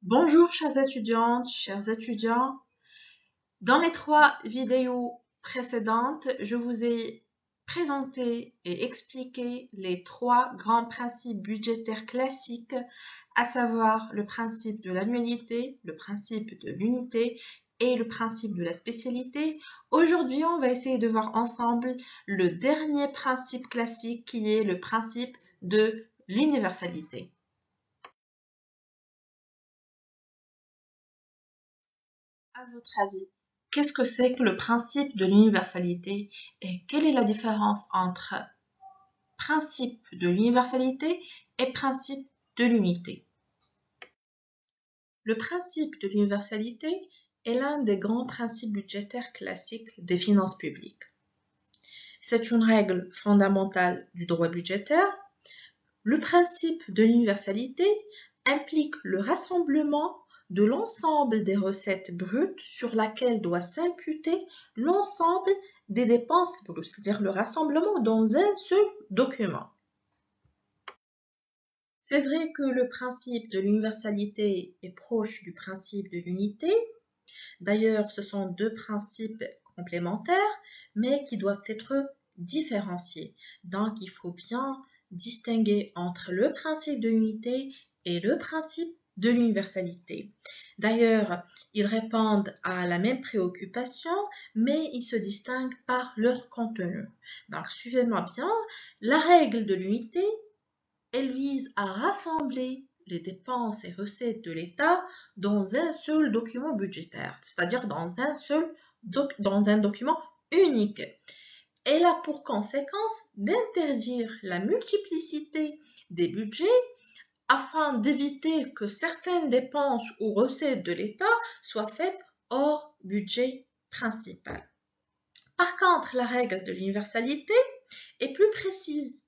Bonjour chères étudiantes, chers étudiants. Dans les 3 vidéos précédentes, je vous ai présenté et expliqué les 3 grands principes budgétaires classiques, à savoir le principe de l'annualité, le principe de l'unité et le principe de la spécialité. Aujourd'hui, on va essayer de voir ensemble le dernier principe classique qui est le principe de l'universalité. À votre avis, qu'est-ce que c'est que le principe de l'universalité et quelle est la différence entre principe de l'universalité et principe de l'unité? Le principe de l'universalité est l'un des grands principes budgétaires classiques des finances publiques. C'est une règle fondamentale du droit budgétaire. Le principe de l'universalité implique le rassemblement de l'ensemble des recettes brutes sur laquelle doit s'imputer l'ensemble des dépenses brutes, c'est-à-dire le rassemblement dans un seul document. C'est vrai que le principe de l'universalité est proche du principe de l'unité. D'ailleurs, ce sont deux principes complémentaires, mais qui doivent être différenciés. Donc, il faut bien distinguer entre le principe de l'unité et le principe de l'universalité. D'ailleurs, ils répondent à la même préoccupation, mais ils se distinguent par leur contenu. Donc, suivez-moi bien. La règle de l'unité, elle vise à rassembler les dépenses et recettes de l'État dans un seul document budgétaire, c'est-à-dire dans un document unique. Elle a pour conséquence d'interdire la multiplicité des budgets afin d'éviter que certaines dépenses ou recettes de l'État soient faites hors budget principal. Par contre, la règle de l'universalité est plus précise.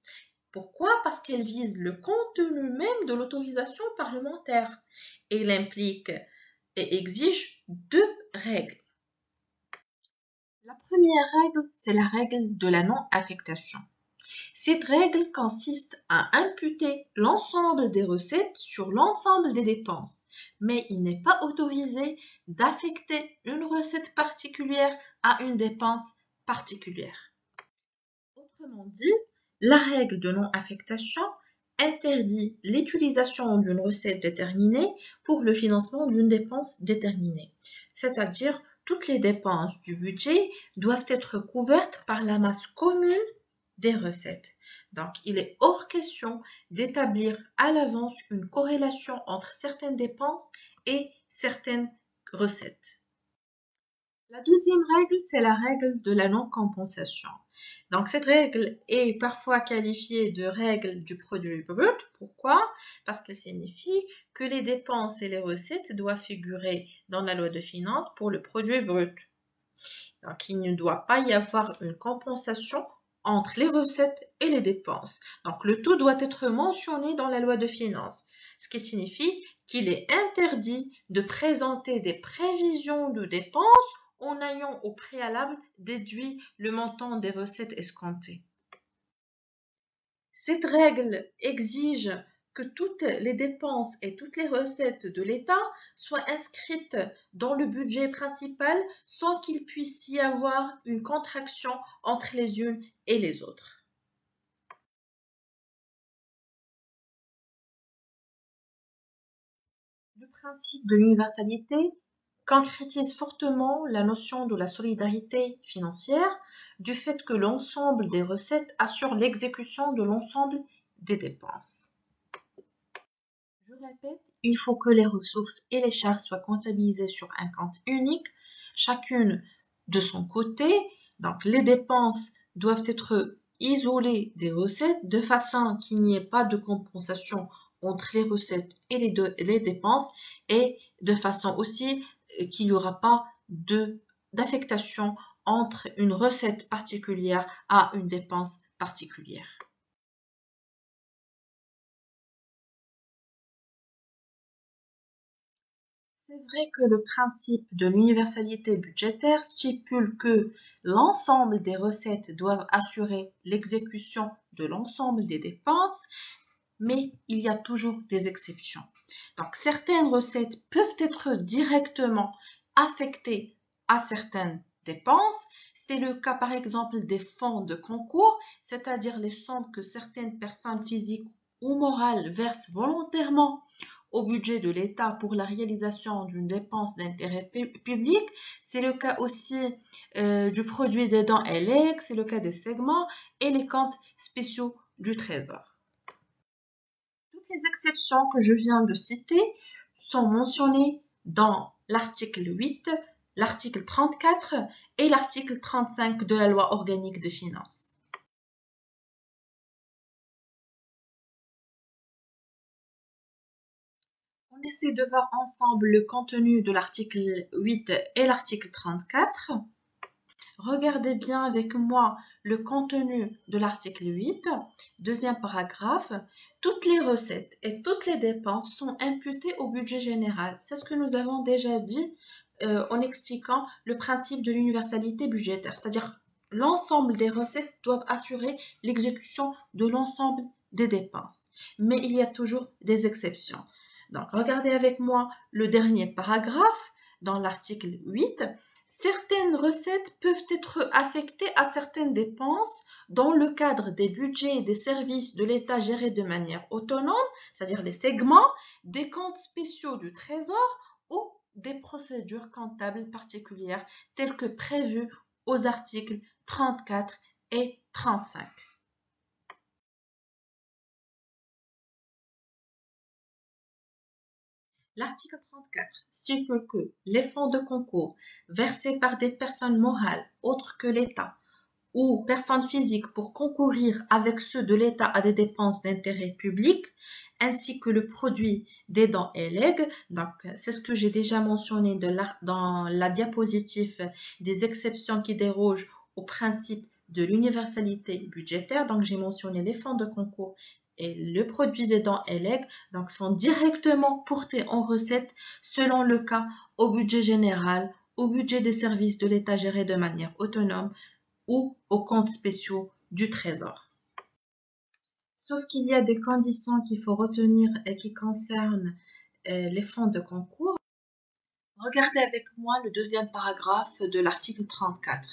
Pourquoi? Parce qu'elle vise le contenu même de l'autorisation parlementaire. Et elle implique et exige deux règles. La première règle, c'est la règle de la non-affectation. Cette règle consiste à imputer l'ensemble des recettes sur l'ensemble des dépenses, mais il n'est pas autorisé d'affecter une recette particulière à une dépense particulière. Autrement dit, la règle de non-affectation interdit l'utilisation d'une recette déterminée pour le financement d'une dépense déterminée. C'est-à-dire, toutes les dépenses du budget doivent être couvertes par la masse commune des recettes. Donc, il est hors question d'établir à l'avance une corrélation entre certaines dépenses et certaines recettes. La deuxième règle, c'est la règle de la non-compensation. Donc, cette règle est parfois qualifiée de règle du produit brut. Pourquoi? Parce qu'elle signifie que les dépenses et les recettes doivent figurer dans la loi de finances pour le produit brut. Donc, il ne doit pas y avoir une compensation entre les recettes et les dépenses. Donc, le tout doit être mentionné dans la loi de finances, ce qui signifie qu'il est interdit de présenter des prévisions de dépenses en ayant au préalable déduit le montant des recettes escomptées. Cette règle exige que toutes les dépenses et toutes les recettes de l'État soient inscrites dans le budget principal sans qu'il puisse y avoir une contraction entre les unes et les autres. Le principe de l'universalité concrétise fortement la notion de la solidarité financière du fait que l'ensemble des recettes assure l'exécution de l'ensemble des dépenses. Je répète, il faut que les ressources et les charges soient comptabilisées sur un compte unique, chacune de son côté. Donc les dépenses doivent être isolées des recettes de façon qu'il n'y ait pas de compensation entre les recettes et les dépenses et de façon aussi qu'il n'y aura pas d'affectation entre une recette particulière à une dépense particulière. C'est vrai que le principe de l'universalité budgétaire stipule que l'ensemble des recettes doivent assurer l'exécution de l'ensemble des dépenses, mais il y a toujours des exceptions. Donc, certaines recettes peuvent être directement affectées à certaines dépenses. C'est le cas, par exemple, des fonds de concours, c'est-à-dire les sommes que certaines personnes physiques ou morales versent volontairement au budget de l'État pour la réalisation d'une dépense d'intérêt public. C'est le cas aussi du produit des dons ELEC, c'est le cas des segments et les comptes spéciaux du Trésor. Toutes les exceptions que je viens de citer sont mentionnées dans l'article 8, l'article 34 et l'article 35 de la loi organique de finances. On essaie de voir ensemble le contenu de l'article 8 et l'article 34. Regardez bien avec moi le contenu de l'article 8, deuxième paragraphe. Toutes les recettes et toutes les dépenses sont imputées au budget général. C'est ce que nous avons déjà dit en expliquant le principe de l'universalité budgétaire, c'est-à-dire l'ensemble des recettes doivent assurer l'exécution de l'ensemble des dépenses. Mais il y a toujours des exceptions. Donc, regardez avec moi le dernier paragraphe dans l'article 8. Certaines recettes peuvent être affectées à certaines dépenses dans le cadre des budgets et des services de l'État gérés de manière autonome, c'est-à-dire des segments, des comptes spéciaux du Trésor ou des procédures comptables particulières telles que prévues aux articles 34 et 35. L'article 34 stipule que les fonds de concours versés par des personnes morales autres que l'État ou personnes physiques pour concourir avec ceux de l'État à des dépenses d'intérêt public, ainsi que le produit des dons et legs. Donc, c'est ce que j'ai déjà mentionné dans la diapositive des exceptions qui dérogent au principe de l'universalité budgétaire. Donc, j'ai mentionné les fonds de concours et le produit des dons et legs, donc sont directement portés en recettes selon le cas au budget général, au budget des services de l'État gérés de manière autonome ou aux comptes spéciaux du Trésor. Sauf qu'il y a des conditions qu'il faut retenir et qui concernent les fonds de concours. Regardez avec moi le deuxième paragraphe de l'article 34.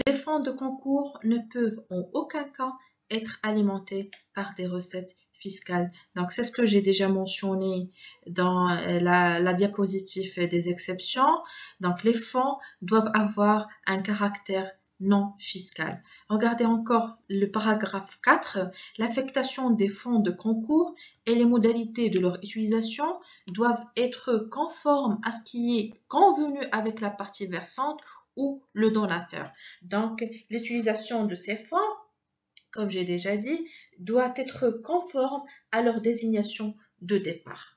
Les fonds de concours ne peuvent en aucun cas être alimentés par des recettes fiscales. Donc, c'est ce que j'ai déjà mentionné dans la diapositive des exceptions. Donc, les fonds doivent avoir un caractère non fiscal. Regardez encore le paragraphe 4. L'affectation des fonds de concours et les modalités de leur utilisation doivent être conformes à ce qui est convenu avec la partie versante ou le donateur. Donc, l'utilisation de ces fonds, comme j'ai déjà dit, doit être conforme à leur désignation de départ.